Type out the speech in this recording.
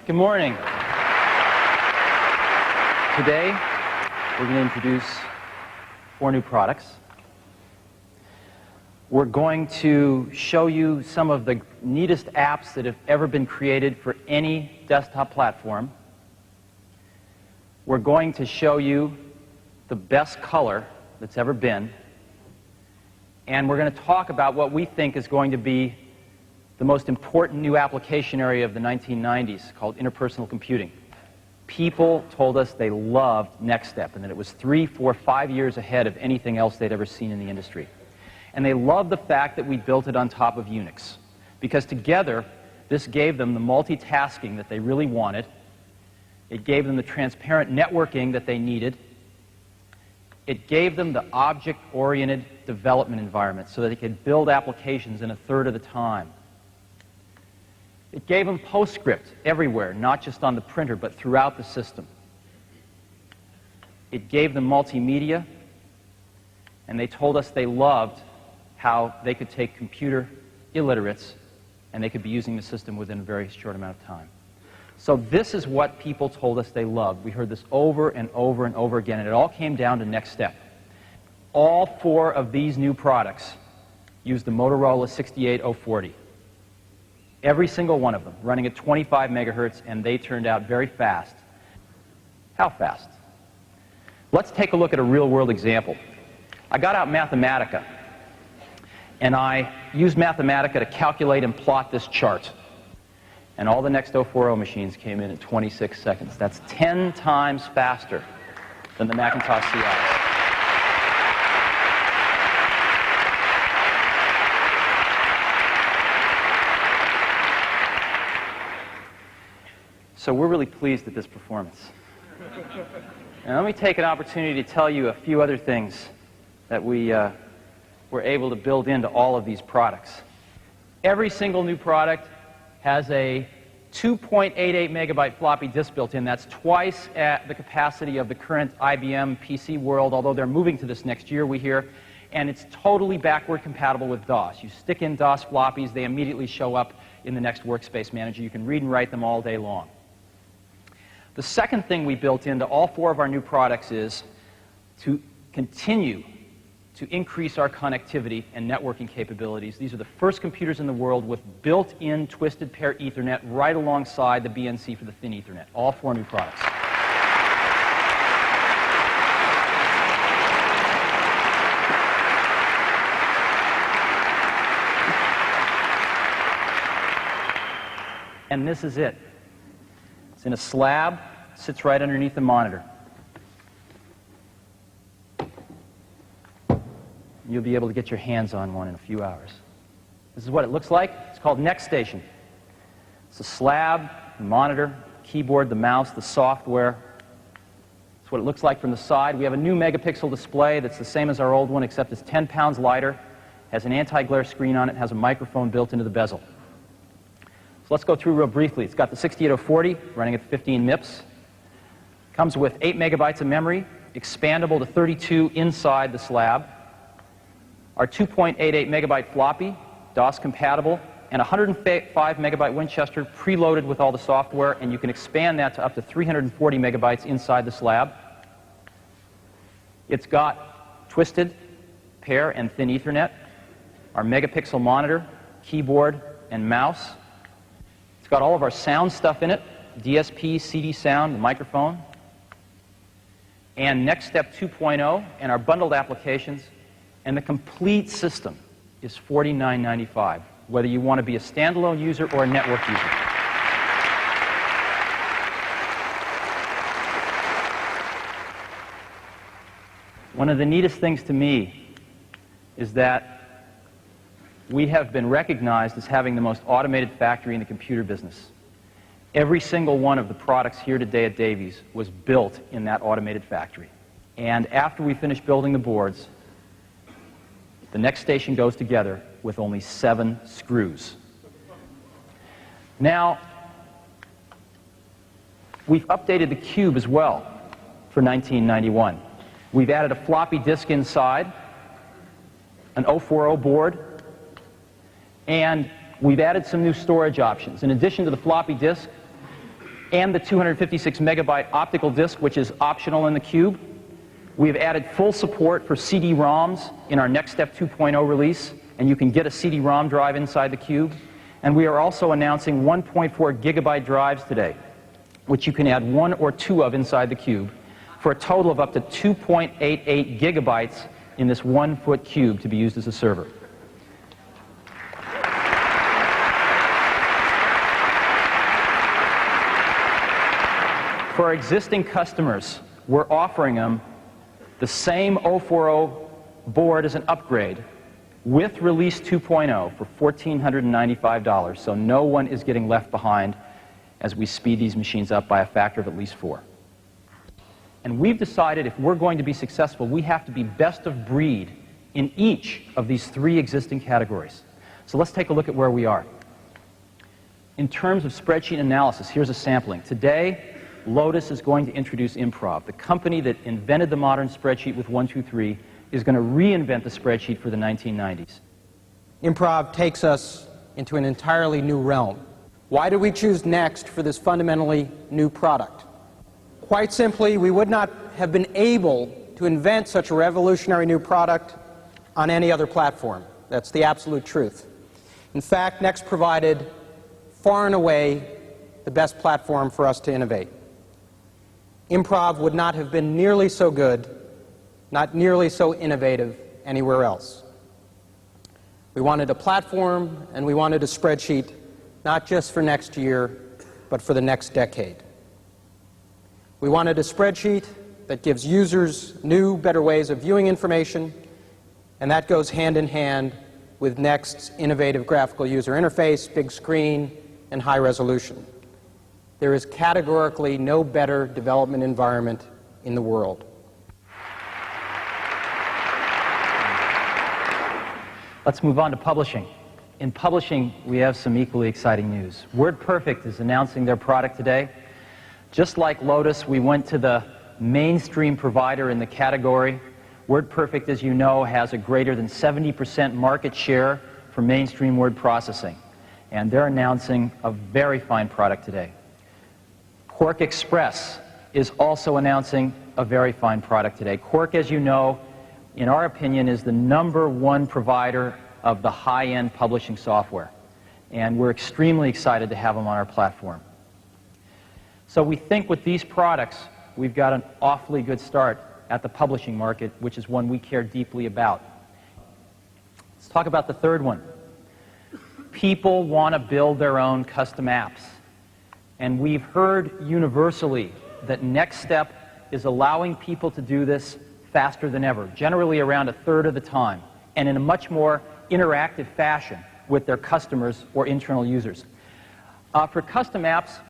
Good morning. Today, we're going to introduce 4 new products. We're going to show you some of the neatest apps that have ever been created for any desktop platform. We're going to show you the best color that's ever been. And we're going to talk about what we think is going to be the most important new application area of the 1990s, called interpersonal computing. People told us they loved NeXTStep and that it was 3, 4, 5 years ahead of anything else they'd ever seen in the industry. And they loved the fact that we built it on top of Unix, because together this gave them the multitasking that they really wanted. It gave them the transparent networking that they needed. It gave them the object-oriented development environment so that they could build applications in a third of the time. It gave them PostScript everywhere, not just on the printer, but throughout the system. It gave them multimedia, and they told us they loved how they could take computer illiterates and they could be using the system within a very short amount of time. So this is what people told us they loved. We heard this over and over and over again, and it all came down to NeXTStep. All 4 of these new products use the Motorola 68040. Every single one of them running at 25 megahertz, and they turned out very fast. How fast? Let's take a look at a real-world example. I got out Mathematica, and I used Mathematica to calculate and plot this chart. And all the NeXT 040 machines came in at 26 seconds. That's 10 times faster than the Macintosh CI. So we're really pleased at this performance. And let me take an opportunity to tell you a few other things that we were able to build into all of these products. Every single new product has a 2.88 megabyte floppy disk built in. That's twice at the capacity of the current IBM PC world, although they're moving to this next year, we hear. And it's totally backward compatible with DOS. You stick in DOS floppies, they immediately show up in the NeXT Workspace Manager. You can read and write them all day long. The second thing we built into all 4 of our new products is to continue to increase our connectivity and networking capabilities. These are the first computers in the world with built-in twisted pair Ethernet right alongside the BNC for the thin Ethernet. All 4 new products. And this is it. It's in a slab, sits right underneath the monitor. You'll be able to get your hands on one in a few hours. This is what it looks like. It's called NeXT Station. It's a slab, the monitor, keyboard, the mouse, the software. It's what it looks like from the side. We have a new megapixel display that's the same as our old one, except it's 10 pounds lighter, has an anti-glare screen on it, has a microphone built into the bezel. So let's go through real briefly. It's got the 68040 running at 15 MIPS. Comes with 8 megabytes of memory, expandable to 32 inside the slab. Our 2.88 megabyte floppy, DOS compatible, and 105 megabyte Winchester preloaded with all the software, and you can expand that to up to 340 megabytes inside the slab. It's got twisted pair and thin Ethernet, our megapixel monitor, keyboard, and mouse. It's got all of our sound stuff in it, DSP, CD sound, the microphone, and NeXTStep 2.0, and our bundled applications. And the complete system is $49.95, whether you want to be a standalone user or a network user. One of the neatest things to me is that we have been recognized as having the most automated factory in the computer business. Every single one of the products here today at Davies was built in that automated factory. And after we finish building the boards, the NeXT Station goes together with only 7 screws. Now, we've updated the cube as well for 1991. We've added a floppy disk inside, an 040 board, and we've added some new storage options. In addition to the floppy disk, and the 256 megabyte optical disc, which is optional in the Cube. We have added full support for CD-ROMs in our NeXTStep 2.0 release, and you can get a CD-ROM drive inside the Cube. And we are also announcing 1.4 gigabyte drives today, which you can add 1 or 2 of inside the Cube, for a total of up to 2.88 gigabytes in this 1-foot cube to be used as a server. For our existing customers, we're offering them the same 040 board as an upgrade with Release 2.0 for $1,495, so no one is getting left behind as we speed these machines up by a factor of at least 4. And we've decided if we're going to be successful, we have to be best of breed in each of these 3 existing categories. So let's take a look at where we are. In terms of spreadsheet analysis, here's a sampling. Today, Lotus is going to introduce Improv. The company that invented the modern spreadsheet with 1, 2, 3 is going to reinvent the spreadsheet for the 1990s. Improv takes us into an entirely new realm. Why did we choose NeXT for this fundamentally new product? Quite simply, we would not have been able to invent such a revolutionary new product on any other platform. That's the absolute truth. In fact, NeXT provided far and away the best platform for us to innovate. Improv would not have been nearly so good, not nearly so innovative anywhere else. We wanted a platform and we wanted a spreadsheet not just for next year, but for the next decade. We wanted a spreadsheet that gives users new, better ways of viewing information, and that goes hand in hand with NeXT's innovative graphical user interface, big screen, and high resolution. There is categorically no better development environment in the world. Let's move on to publishing. In publishing, we have some equally exciting news. WordPerfect is announcing their product today. Just like Lotus, we went to the mainstream provider in the category. WordPerfect, as you know, has a greater than 70% market share for mainstream word processing. And they're announcing a very fine product today. Quark Express is also announcing a very fine product today. Quark, as you know, in our opinion, is the #1 provider of the high-end publishing software. And we're extremely excited to have them on our platform. So we think with these products, we've got an awfully good start at the publishing market, which is one we care deeply about. Let's talk about the third one. People want to build their own custom apps. And we've heard universally that NeXTStep is allowing people to do this faster than ever, generally around 1/3 of the time, and in a much more interactive fashion with their customers or internal users. For custom apps,